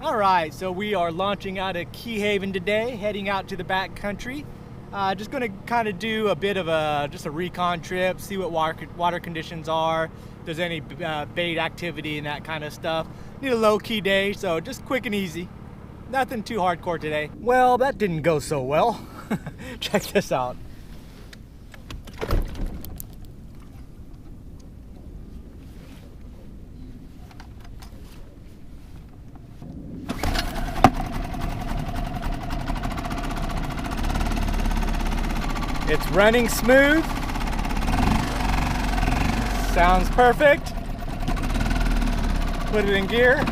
All right, so we are launching out of Key Haven today, heading out to the back country. Just going to kind of do a bit of just a recon trip, see what water conditions are, if there's any bait activity and that kind of stuff. Need a low-key day, so just quick and easy. Nothing too hardcore today. Well, that didn't go so well. Check this out. It's running smooth. Sounds perfect. Put it in gear.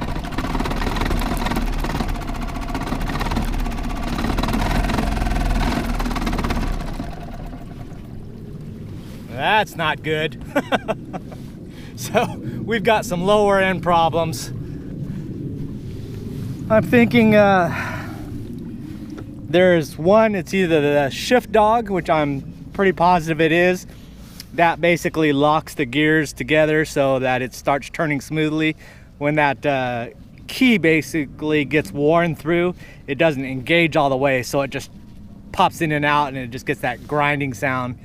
That's not good. So we've got some lower end problems. I'm thinking there's one, it's either the shift dog, which I'm pretty positive it is. That basically locks the gears together so that it starts turning smoothly. When that key basically gets worn through, it doesn't engage all the way, so it just pops in and out and it just gets that grinding sound.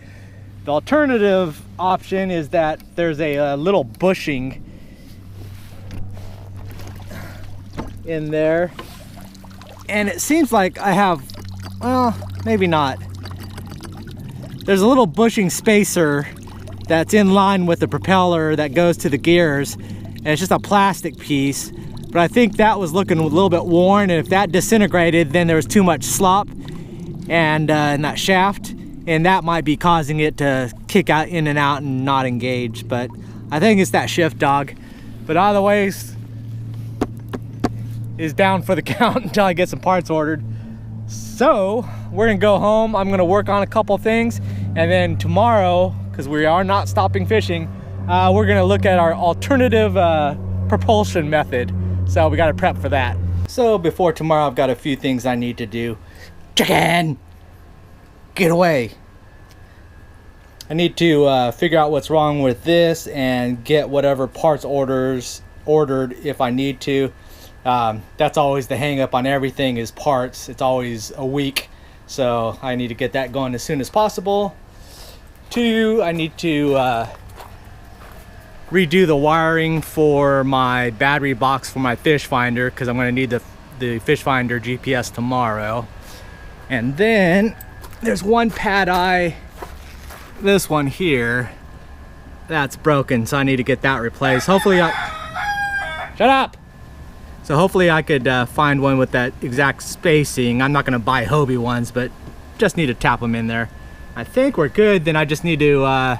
The alternative option is that there's a little bushing in there, and it seems like I have, well, maybe not. There's a little bushing spacer that's in line with the propeller that goes to the gears, and it's just a plastic piece, but I think that was looking a little bit worn, and if that disintegrated, then there was too much slop and in that shaft, and that might be causing it to kick out in and out and not engage. But I think it's that shift dog. But either way, is down for the count until I get some parts ordered. So we're gonna go home. I'm gonna work on a couple things, and then tomorrow, because we are not stopping fishing, we're gonna look at our alternative propulsion method. So we gotta prep for that. So before tomorrow, I've got a few things I need to do. Chicken! Get away. I need to figure out what's wrong with this and get whatever parts ordered if I need to. That's always the hang up on everything, is parts. It's always a week, so I need to get that going as soon as possible. 2, I need to redo the wiring for my battery box for my fish finder, because I'm going to need the fish finder GPS tomorrow. And then there's one pad eye, this one here, that's broken, so I need to get that replaced. Hopefully shut up! So hopefully I could find one with that exact spacing. I'm not gonna buy Hobie ones, but just need to tap them in there. I think we're good. Then I just need to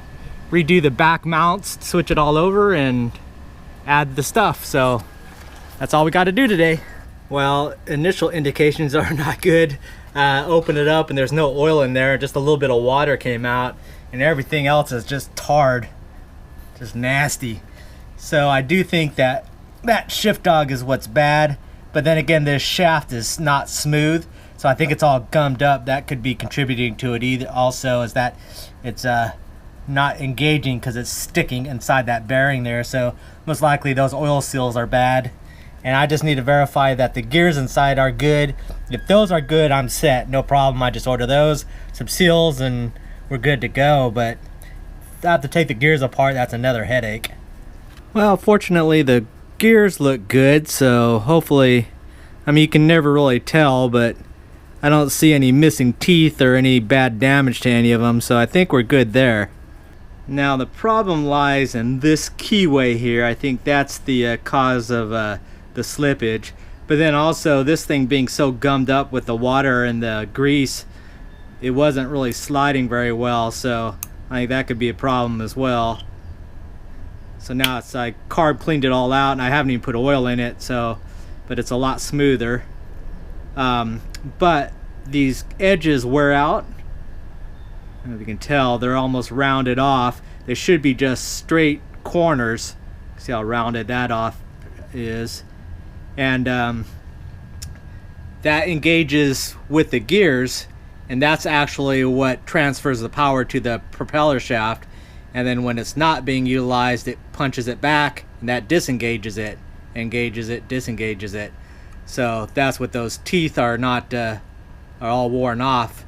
redo the back mounts, switch it all over, and add the stuff. So that's all we got to do today. Well, initial indications are not good. Open it up and there's no oil in there, just a little bit of water came out, and everything else is just tarred, just nasty. So I do think that shift dog is what's bad, but then again, this shaft is not smooth, so I think it's all gummed up. That could be contributing to it either. Also is that it's not engaging because it's sticking inside that bearing there, so most likely those oil seals are bad. And I just need to verify that the gears inside are good. If those are good, I'm set, no problem. I just order those, some seals, and we're good to go. But if I have to take the gears apart, that's another headache. Well, fortunately, the gears look good, so hopefully, I mean, you can never really tell, but I don't see any missing teeth or any bad damage to any of them, so I think we're good there. Now, the problem lies in this keyway here. I think that's the cause of the slippage, but then also this thing being so gummed up with the water and the grease, it wasn't really sliding very well, so I think that could be a problem as well. So now it's like carb cleaned it all out, and I haven't even put oil in it, so but it's a lot smoother. But these edges wear out. I don't know if you can tell, they're almost rounded off. They should be just straight corners. See how rounded that off is. And that engages with the gears, and that's actually what transfers the power to the propeller shaft. And then when it's not being utilized, it punches it back, and that disengages it, engages it, disengages it. So that's what those teeth are not are all worn off.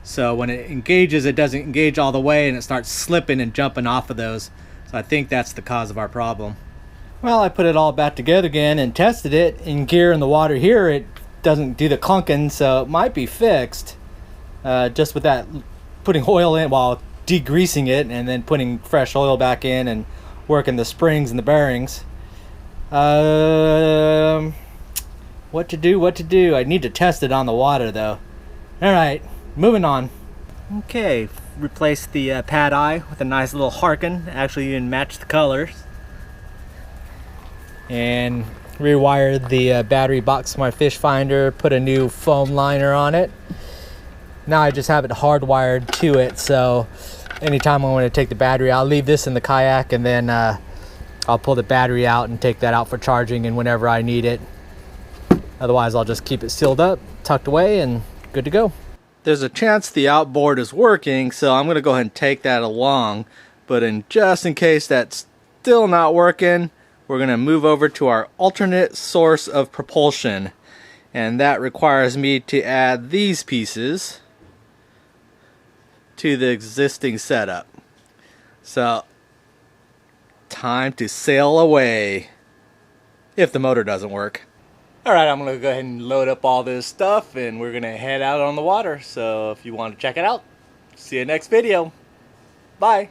So when it engages, it doesn't engage all the way and it starts slipping and jumping off of those. So I think that's the cause of our problem. Well, I put it all back together again and tested it. In gear in the water here, it doesn't do the clunking, so it might be fixed. Just with that, putting oil in while degreasing it and then putting fresh oil back in and working the springs and the bearings. What to do? I need to test it on the water though. Alright, moving on. Okay, replace the pad eye with a nice little Harken. Actually, even match the colors. And rewired the battery box of my fish finder, put a new foam liner on it. Now I just have it hardwired to it, so anytime I want to take the battery, I'll leave this in the kayak and then I'll pull the battery out and take that out for charging and whenever I need it. Otherwise, I'll just keep it sealed up, tucked away, and good to go. There's a chance the outboard is working, so I'm going to go ahead and take that along. But just in case that's still not working, we're going to move over to our alternate source of propulsion. And that requires me to add these pieces to the existing setup. So, time to sail away. If the motor doesn't work. Alright, I'm going to go ahead and load up all this stuff and we're going to head out on the water. So if you want to check it out, see you next video. Bye.